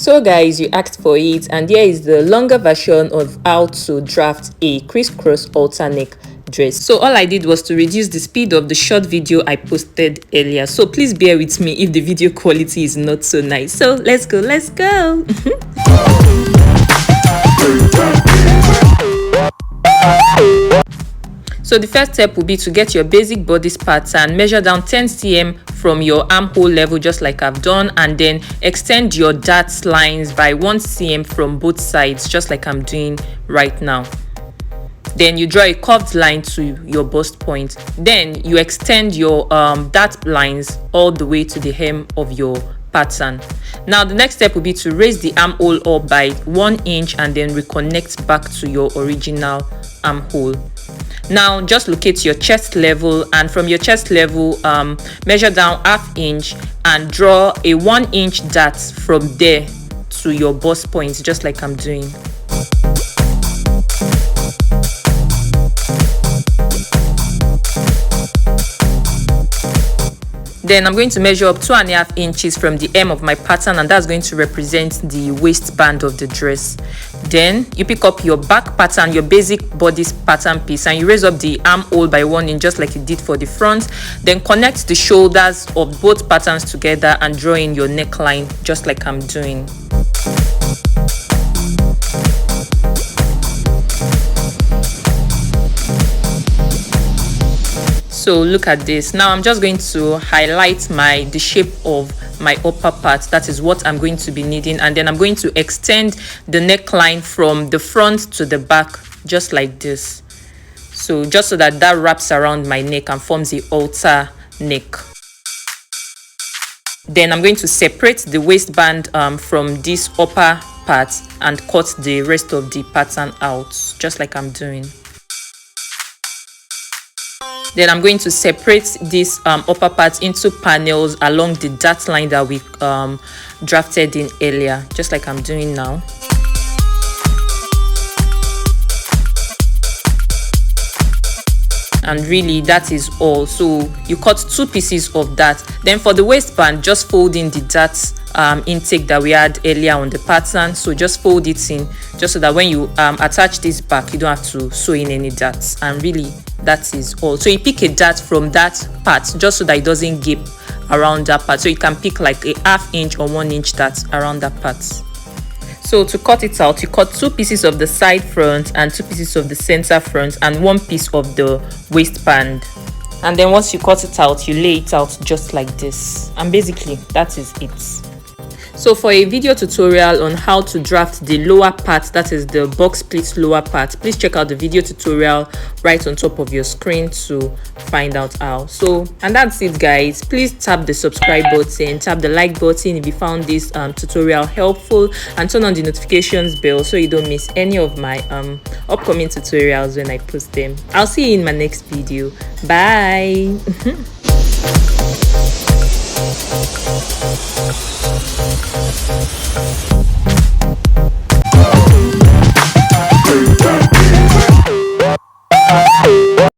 So guys, you asked for it, and here is the longer version of how to draft a crisscross halter neck dress. So all I did was to reduce the speed of the short video I posted earlier, so please bear with me if the video quality is not so nice. So let's go. So the first step will be to get your basic bodice pattern, measure down 10 cm from your armhole level just like I've done, and then extend your dart lines by 1 cm from both sides just like I'm doing right now. Then you draw a curved line to your bust point. Then you extend your dart lines all the way to the hem of your pattern. Now the next step will be to raise the armhole up by 1 inch and then reconnect back to your original armhole. Now just locate your chest level, and from your chest level measure down ½ inch and draw a 1 inch dart from there to your bust point just like I'm doing. Then I'm going to measure up 2½ inches from the hem of my pattern, and that's going to represent the waistband of the dress. Then you pick up your back pattern, your basic bodice pattern piece, and you raise up the armhole by 1 inch just like you did for the front. Then connect the shoulders of both patterns together and draw in your neckline just like I'm doing. So look at this. Now I'm just going to highlight the shape of my upper part. That is what I'm going to be needing, and then I'm going to extend the neckline from the front to the back just like this. So just so that wraps around my neck and forms the halter neck. Then I'm going to separate the waistband from this upper part and cut the rest of the pattern out just like I'm doing. Then I'm going to separate this upper part into panels along the dart line that we drafted in earlier, just like I'm doing now. And really that is all. So you cut 2 pieces of that. Then for the waistband, just fold in the dart intake that we had earlier on the pattern. So just fold it in just so that when you attach this back, you don't have to sew in any darts. And really that is all. So you pick a dart from that part just so that it doesn't gape around that part. So you can pick like a ½ inch or 1 inch dart around that part. So to cut it out, you cut 2 pieces of the side front and 2 pieces of the center front and 1 piece of the waistband. And then once you cut it out, you lay it out just like this. And basically that is it. So for a video tutorial on how to draft the lower part, that is the box split lower part, please check out the video tutorial right on top of your screen to find out how. So, and that's it guys. Please tap the subscribe button, tap the like button if you found this tutorial helpful, and turn on the notifications bell so you don't miss any of my upcoming tutorials when I post them. I'll see you in my next video. Bye.